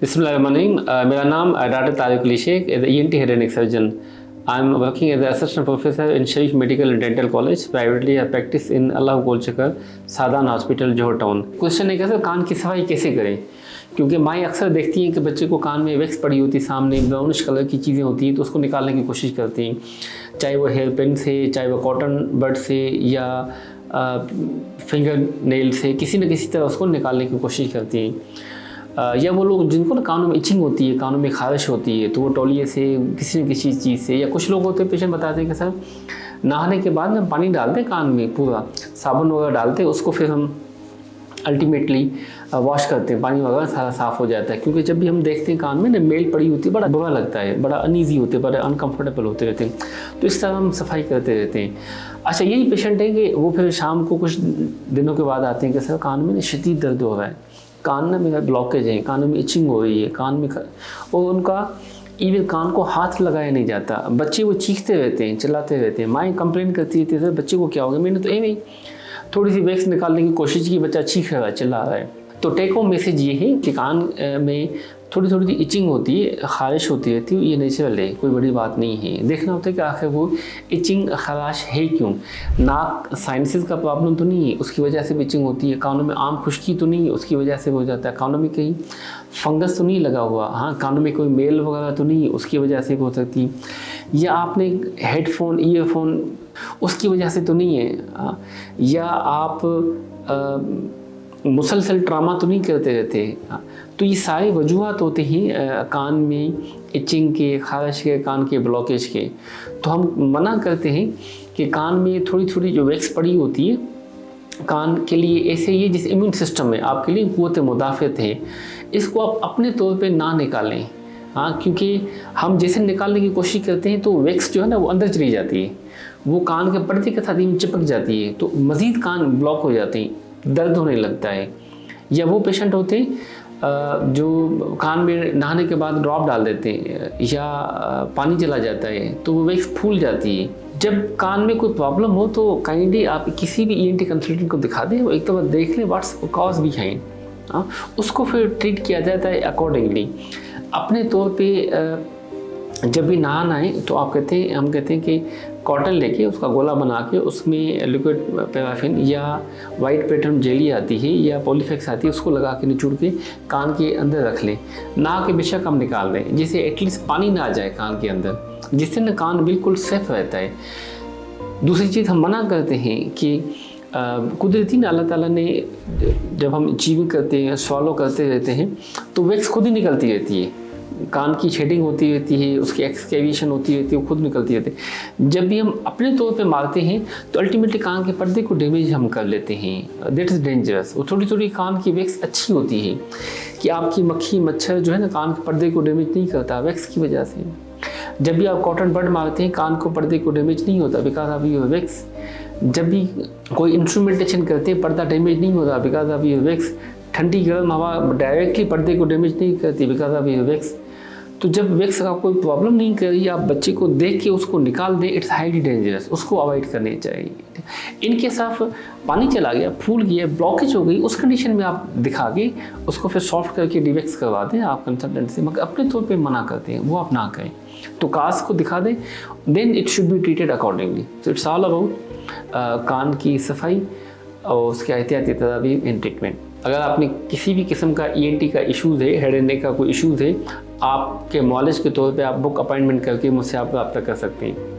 बिस्मिल्लाहिर्रहमानिर्रहीम। मेरा नाम doctor Tariq Ali Shaikh as ENT head and neck surgeon. I am working as assistant professor in Sharif medical and dental college privately. I practice in Allah Gol Chakkar Saadan hospital Johar town. Question है कैसे कान की सफाई कैसे करें, क्योंकि माएँ अक्सर देखती हैं कि बच्चे को कान में वैक्स पड़ी होती है, सामने ब्राउनिश कलर की चीज़ें होती हैं, तो उसको निकालने की कोशिश करती हैं, चाहे वो हेयर पेन से, चाहे वो कॉटन बड से या फिंगर नेल से, किसी न किसी तरह उसको निकालने की कोशिश करती हैं। या वो लोग जिनको ना कानों में इचिंग होती है, कानों में खारिश होती है, तो वो तौलिए से किसी न किसी चीज़ से, या कुछ लोग होते हैं पेशेंट बताते हैं कि सर नहाने के बाद ना पानी डालते हैं कान में, पूरा साबुन वगैरह डालते हैं, उसको फिर हम अल्टीमेटली वॉश करते हैं, पानी वगैरह सारा साफ़ हो जाता है। क्योंकि जब भी हम देखते हैं कान में ना मेल पड़ी होती है, बड़ा बुरा लगता है, बड़ा अनईजी होते हैं, बड़ा अनकंफर्टेबल होते रहते हैं, तो इस तरह हम सफाई करते रहते हैं। अच्छा, यही पेशेंट है कि वो फिर शाम को कुछ दिनों के बाद आते हैं कि सर कान में ना शदीद दर्द हो रहा है, कान ना मेरा ब्लॉकेज है, कानों में इचिंग हो रही है, कान में और उनका इवन कान को हाथ लगाया नहीं जाता। बच्चे वो चीखते रहते हैं, चिल्लाते रहते हैं, माएँ कंप्लेन करती रहती है सर बच्चे को क्या हो गया, मैंने तो नहीं थोड़ी सी वैक्स निकालने की कोशिश की, बच्चा चीख रहा है, चिल्ला रहा है। तो टेक होम मैसेज ये है कि कान में थोड़ी थोड़ी सी इचिंग होती है, खारिश होती रहती है, ये नेचुरल है, कोई बड़ी बात नहीं है। देखना होता है कि आखिर वो इचिंग खराश है क्यों। नाक साइनसिस का प्रॉब्लम तो नहीं है, उसकी वजह से भी इचिंग होती है। कानों में आम खुश्की तो नहीं है, उसकी वजह से हो जाता है। कानों में कहीं फंगस तो नहीं लगा हुआ, हाँ कानों में कोई मेल वगैरह तो नहीं है, उसकी वजह से हो सकती है। या आपने हेडफोन ईयरफोन उसकी वजह से तो नहीं है, या आप मुसलसल ट्रामा तो नहीं करते रहते। तो ये सारे वजूहत होते हैं कान में इचिंग के, खारिश के, कान के ब्लॉकेज के। तो हम मना करते हैं कि कान में थोड़ी थोड़ी जो वैक्स पड़ी होती है कान के लिए ऐसे ही जिस इम्यून सिस्टम में आपके लिए क़ुव्वत मुदाफ़त है, इसको आप अपने तौर पे ना निकालें। हाँ, क्योंकि हम जैसे निकालने की कोशिश करते हैं तो वैक्स जो है ना वो अंदर चली जाती है, वो कान के पर्दे के साथ ही चिपक जाती है, तो मज़ीद कान ब्लॉक हो जाते हैं, दर्द होने लगता है। या वो पेशेंट होते हैं जो कान में नहाने के बाद ड्रॉप डाल देते हैं या पानी चला जाता है तो वो वैक्स फूल जाती है। जब कान में कोई प्रॉब्लम हो तो काइंडली आप किसी भी ENT कंसल्टेंट को दिखा दें, वो एक दफ़ा देख लें व्हाट्स कॉज बिहाइंड, उसको फिर ट्रीट किया जाता है अकॉर्डिंगली। अपने तौर पे जब भी नहाना है तो हम कहते हैं कि कॉटन लेके उसका गोला बना के उसमें लिक्विड पैराफिन या वाइट पैटर्न जेली आती है या पॉलीफेक्स आती है, उसको लगा के निचोड़ के कान के अंदर रख लें। नहा के बेशक हम निकाल दें, जिससे एटलीस्ट पानी ना आ जाए कान के अंदर, जिससे ना कान बिल्कुल सेफ रहता है। दूसरी चीज़ हम मना करते हैं कि कुदरती ना अल्लाह ताला ने जब हम चीविंग करते हैं, स्वॉलो करते रहते हैं, तो वैक्स खुद ही निकलती रहती है, कान की शेडिंग होती रहती है, उसकी एक्सकेविएशन होती रहती है, वो खुद निकलती रहती है। जब भी हम अपने तौर पे मारते हैं तो अल्टीमेटली कान के पर्दे को डैमेज हम कर लेते हैं, दैट इज़ डेंजरस। वो थोड़ी थोड़ी कान की वैक्स अच्छी होती है कि आपकी मक्खी मच्छर जो है ना कान के पर्दे को डैमेज नहीं करता वैक्स की वजह से। जब भी आप कॉटन बड मारते हैं कान को पर्दे को डैमेज नहीं होता बिकॉज ऑफ योर वैक्स। जब भी कोई इंस्ट्रूमेंटेशन करते हैं पर्दा डैमेज नहीं होता बिकॉज ऑफ योर वैक्स। ठंडी गर्म हवा डायरेक्टली पर्दे को डैमेज नहीं करती बिकॉज ऑफ योर वैक्स। तो जब वैक्स का कोई प्रॉब्लम नहीं कर रही, आप बच्चे को देख के उसको निकाल दें, इट्स हाईली डेंजरस, उसको अवॉइड करनी चाहिए। इनके साथ पानी चला गया, फूल गया, ब्लॉकेज हो गई, उस कंडीशन में आप दिखा के उसको फिर सॉफ्ट करके डिवैक्स करवा दें आप कंसल्टेंट से, मगर अपने तौर पे मना करते हैं, वो आप ना करें। तो काज को दिखा दें, then it should be treated accordingly. So it's all about कान की सफाई और उसके एहतियाती तदाबीर इन ट्रीटमेंट। अगर आपने किसी भी किस्म का ENT का इशूज़ है, हेड एंड नेक का कोई इशूज़ है, आपके मॉलेज के तौर पे आप बुक अपॉइंटमेंट करके मुझसे आप रब्ता कर सकते हैं।